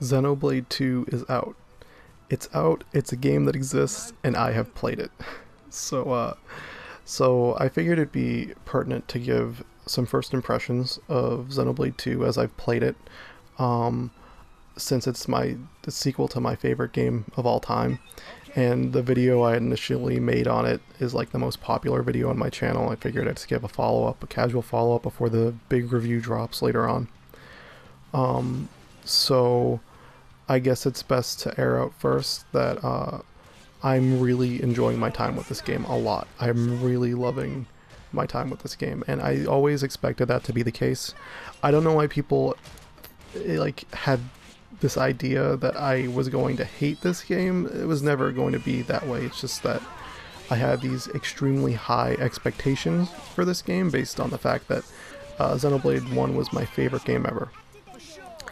Xenoblade 2 is out. It's out, it's a game that exists, and I have played it. So I figured it'd be pertinent to give some first impressions of Xenoblade 2 as I've played it, um, since it's the sequel to my favorite game of all time. And the video I initially made on it is like the most popular video on my channel. I figured I'd just give a follow-up, a casual follow-up before the big review drops later on. So I guess it's best to air out first that I'm really enjoying my time with this game a lot. I'm really loving my time with this game, and I always expected that to be the case. I don't know why people like had this idea that I was going to hate this game. It was never going to be that way. It's just that I had these extremely high expectations for this game based on the fact that Xenoblade 1 was my favorite game ever.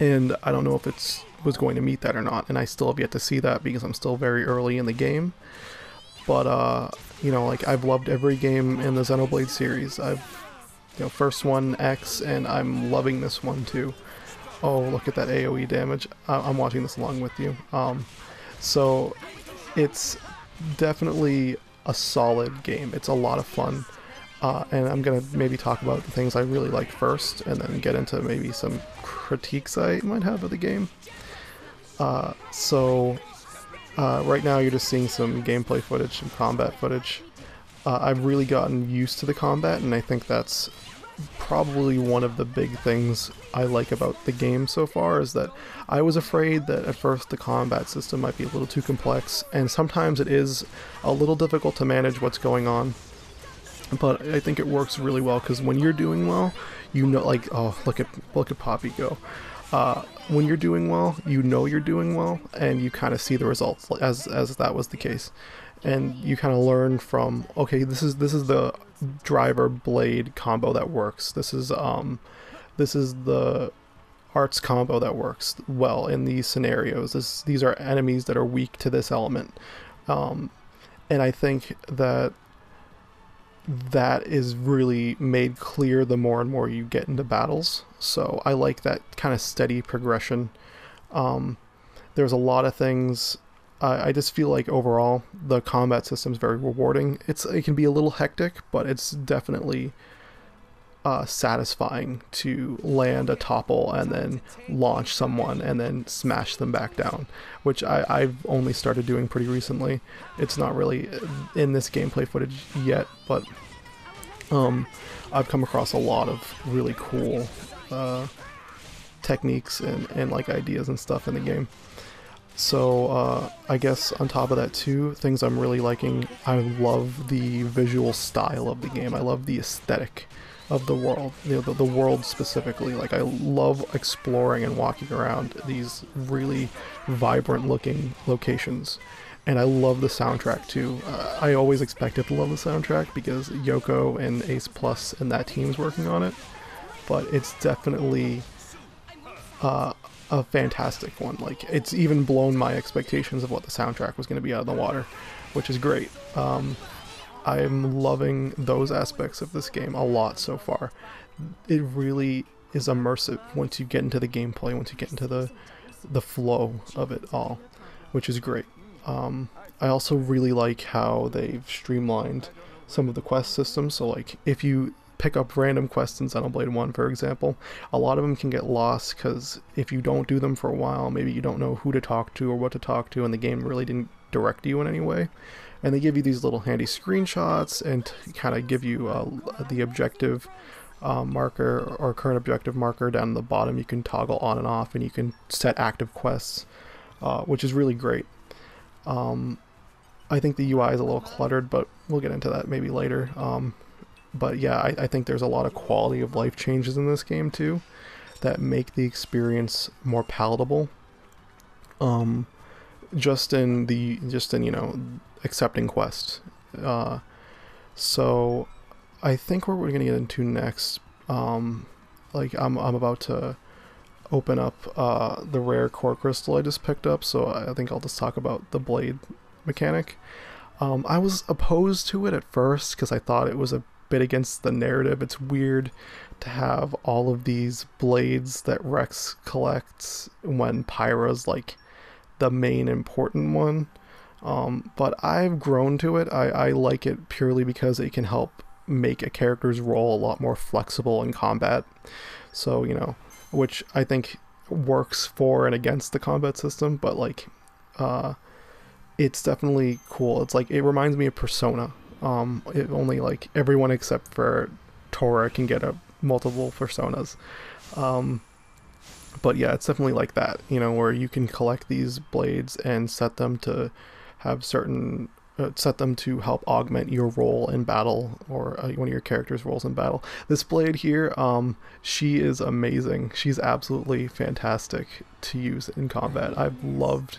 And I don't know if it was going to meet that or not, and I still have yet to see that because I'm still very early in the game. But, you know, like, I've loved every game in the Xenoblade series. First one, X, and I'm loving this one too. Oh, look at that AoE damage. I'm watching this along with you. So, it's definitely a solid game. It's a lot of fun. And I'm going to maybe talk about the things I really like first, and then get into maybe some critiques I might have of the game. Right now you're just seeing some gameplay footage, some combat footage. I've really gotten used to the combat, and I think that's probably one of the big things I like about the game so far, is that I was afraid that at first the combat system might be a little too complex, and sometimes it is a little difficult to manage what's going on. But I think it works really well, because when you're doing well, you know, like, oh, look at Poppy go. When you're doing well, you know you're doing well, and you kind of see the results, as that was the case. And you kind of learn from, okay, this is the driver blade combo that works. This is the arts combo that works well in these scenarios. These are enemies that are weak to this element. And I think that is really made clear the more and more you get into battles. So I like that kind of steady progression. There's a lot of things. I just feel like overall the combat system is very rewarding. It can be a little hectic, but it's definitely satisfying to land a topple and then launch someone and then smash them back down, which I've only started doing pretty recently. It's not really in this gameplay footage yet, but I've come across a lot of really cool techniques and like ideas and stuff in the game. So I guess on top of that too, things I'm really liking, I love the visual style of the game. I love the aesthetic of the world, the world specifically. Like, I love exploring and walking around these really vibrant looking locations, and I love the soundtrack too. I always expected to love the soundtrack because Yoko and Ace Plus and that team's working on it, but it's definitely a fantastic one. Like, it's even blown my expectations of what the soundtrack was going to be out of the water, which is great. I'm loving those aspects of this game a lot so far. It really is immersive once you get into the gameplay, once you get into the flow of it all, which is great. I also really like how they've streamlined some of the quest systems. So like, if you pick up random quests in Xenoblade 1, for example, a lot of them can get lost because if you don't do them for a while, maybe you don't know who to talk to or what to talk to, and the game really didn't direct you in any way. And they give you these little handy screenshots and kind of give you the objective marker or current objective marker down at the bottom. You can toggle on and off, and you can set active quests, which is really great. I think the UI is a little cluttered, but we'll get into that maybe later. But yeah, I think there's a lot of quality of life changes in this game too that make the experience more palatable. Just in you know, accepting quests. So I think what we're gonna get into next, like I'm about to open up the rare core crystal I just picked up, so I think I'll just talk about the blade mechanic. I was opposed to it at first because I thought it was a bit against the narrative. It's weird to have all of these blades that Rex collects when Pyra's like the main important one. But I've grown to it. I like it purely because it can help make a character's role a lot more flexible in combat. So, you know, which I think works for and against the combat system, but like, it's definitely cool. It's like, it reminds me of Persona. It only like everyone except for Tora can get a multiple personas. But yeah, it's definitely like that, you know, where you can collect these blades and set them to have certain set them to help augment your role in battle, or one of your character's roles in battle. This blade here, she is amazing. She's absolutely fantastic to use in combat. I've loved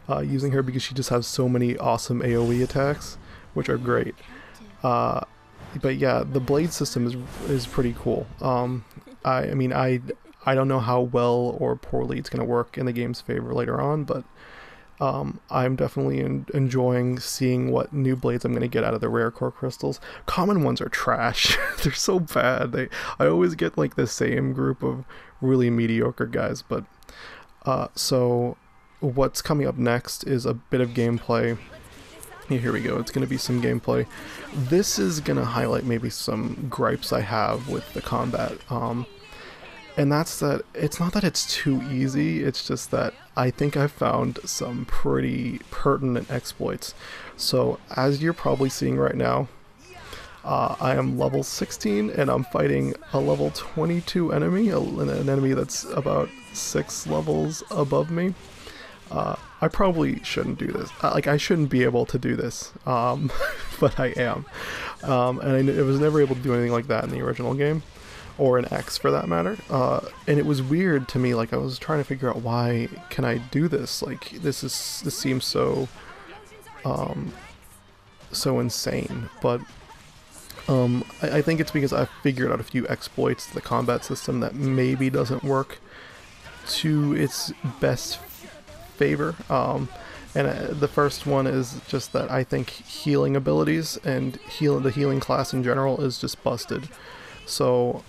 using her because she just has so many awesome AoE attacks, which are great. But yeah, the blade system is pretty cool. I mean, I don't know how well or poorly it's going to work in the game's favor later on, but I'm definitely enjoying seeing what new blades I'm going to get out of the rare core crystals. Common ones are trash. They're so bad. I always get like the same group of really mediocre guys. But so what's coming up next is a bit of gameplay. Here we go. It's going to be some gameplay. This is going to highlight maybe some gripes I have with the combat. And that's that it's not that it's too easy, it's just that I think I've found some pretty pertinent exploits. So as you're probably seeing right now, I am level 16 and I'm fighting a level 22 enemy, an enemy that's about 6 levels above me. I probably shouldn't do this. Like, I shouldn't be able to do this, but I am. And I was never able to do anything like that in the original game. Or an X for that matter, and it was weird to me. Like, I was trying to figure out, why can I do this? Like, this seems so so insane. But I think it's because I've figured out a few exploits to the combat system that maybe doesn't work to its best favor. And the first one is just that I think healing abilities and the healing class in general is just busted. So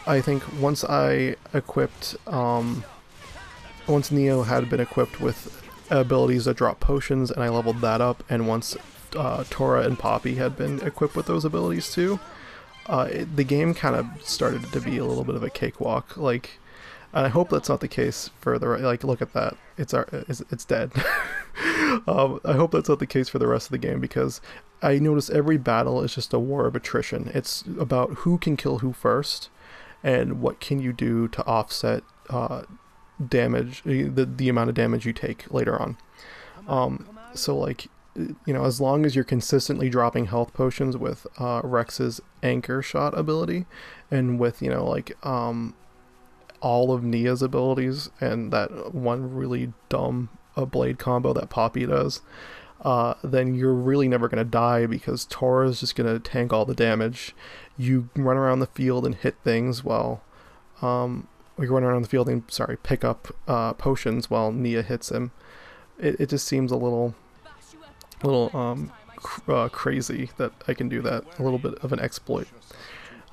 I think once I equipped, once Neo had been equipped with abilities that drop potions, and I leveled that up, and once Tora and Poppy had been equipped with those abilities too, the game kind of started to be a little bit of a cakewalk. Like, and I hope that's not the case for the like. Look at that, it's dead. I hope that's not the case for the rest of the game, because I notice every battle is just a war of attrition. It's about who can kill who first, and what can you do to offset damage, the amount of damage you take later on. So like, you know, as long as you're consistently dropping health potions with Rex's anchor shot ability, and with, you know, like all of Nia's abilities, and that one really dumb blade combo that Poppy does, then you're really never going to die, because Tora is just going to tank all the damage. You run around the field and hit things while, you run around the field and, pick up potions while Nia hits him. It just seems a little crazy that I can do that. A little bit of an exploit.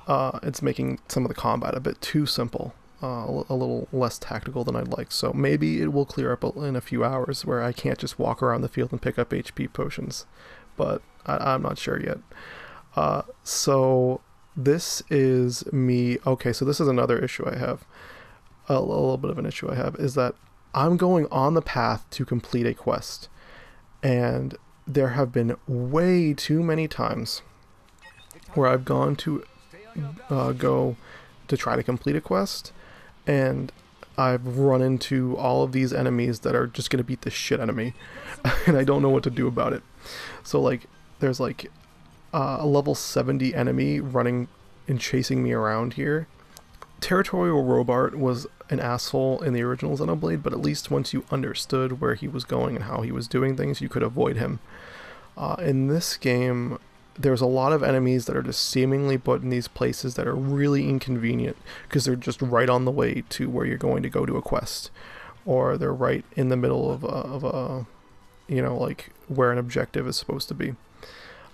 It's making some of the combat a bit too simple. A little less tactical than I'd like. So maybe it will clear up in a few hours, where I can't just walk around the field and pick up HP potions. But I'm not sure yet. So this is me. Okay, so this is another issue I have. A little bit of an issue I have is that I'm going on the path to complete a quest. And there have been way too many times where I've gone to go to try to complete a quest, and I've run into all of these enemies that are just gonna beat the shit out of me, and I don't know what to do about it. So like, there's like a level 70 enemy running and chasing me around here. Territorial Robart was an asshole in the original Xenoblade, but at least once you understood where he was going and how he was doing things, you could avoid him. In this game, there's a lot of enemies that are just seemingly put in these places that are really inconvenient, because they're just right on the way to where you're going to go to a quest, or they're right in the middle of a you know, like where an objective is supposed to be.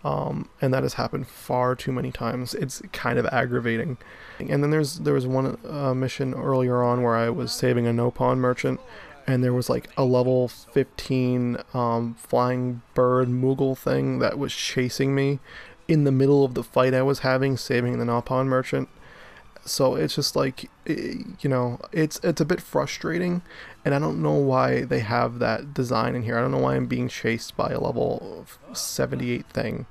and that has happened far too many times. It's kind of aggravating. And then there was one mission earlier on where I was saving a no pawn merchant, and there was like a level 15 flying bird Moogle thing that was chasing me in the middle of the fight I was having saving the no pawn merchant. So it's just like, it's a bit frustrating, and I don't know why they have that design in here. I don't know why I'm being chased by a level 78 thing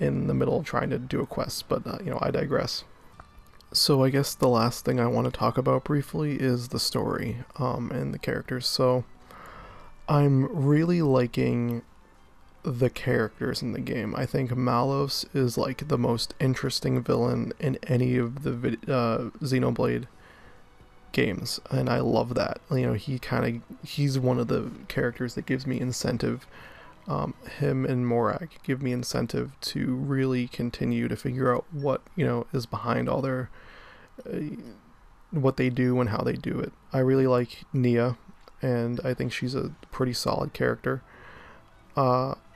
in the middle of trying to do a quest, but I digress. So I guess the last thing I want to talk about briefly is the story and the characters. So I'm really liking the characters in the game. I think Malos is like the most interesting villain in any of the Xenoblade games, and I love that. He's one of the characters that gives me incentive. Him and Morag give me incentive to really continue to figure out what is behind all their what they do and how they do it. I really like Nia, and I think she's a pretty solid character.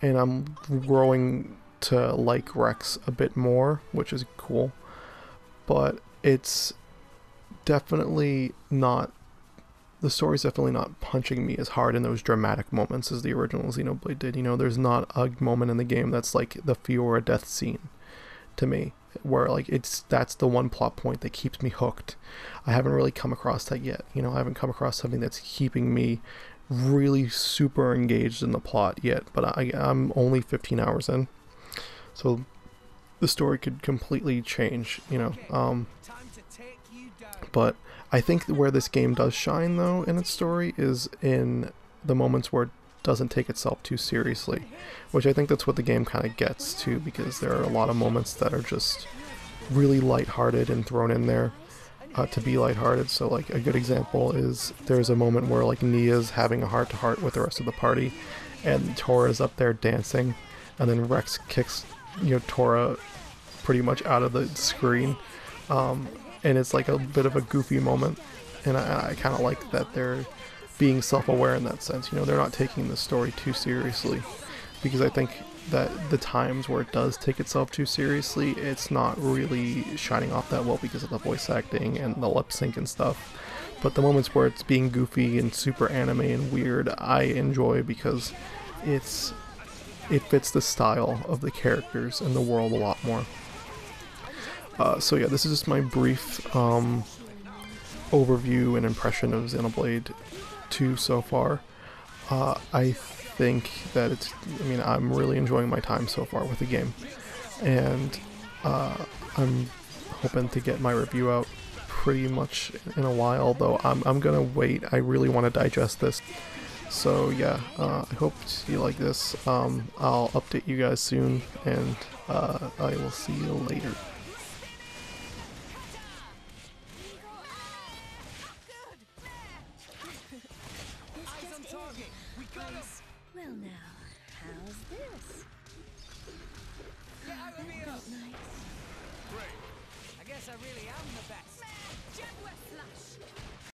And I'm growing to like Rex a bit more, which is cool. But it's definitely not, the story's definitely not punching me as hard in those dramatic moments as the original Xenoblade did. There's not a moment in the game that's like the Fiora death scene to me, where like that's the one plot point that keeps me hooked. I haven't really come across that yet. I haven't come across something that's keeping me really super engaged in the plot yet, but I'm only 15 hours in, so the story could completely change, but I think where this game does shine though in its story is in the moments where it doesn't take itself too seriously, which I think that's what the game kind of gets to, because there are a lot of moments that are just really lighthearted and thrown in there to be lighthearted. So like a good example is there's a moment where like Nia's having a heart-to-heart with the rest of the party, and Tora's up there dancing, and then Rex kicks Tora pretty much out of the screen, and it's like a bit of a goofy moment, and I kind of like that they're being self-aware in that sense. They're not taking the story too seriously, because I think that the times where it does take itself too seriously, it's not really shining off that well because of the voice acting and the lip sync and stuff. But the moments where it's being goofy and super anime and weird, I enjoy, because it fits the style of the characters and the world a lot more. So yeah, this is just my brief overview and impression of Xenoblade 2 so far. I think that I'm really enjoying my time so far with the game, and I'm hoping to get my review out pretty much in a while, though I'm gonna wait. I really want to digest this. So yeah, I hope you like this. I'll update you guys soon, and I will see you later. Well now, how's this? Get out of here! Nice. Great. I guess I really am the best.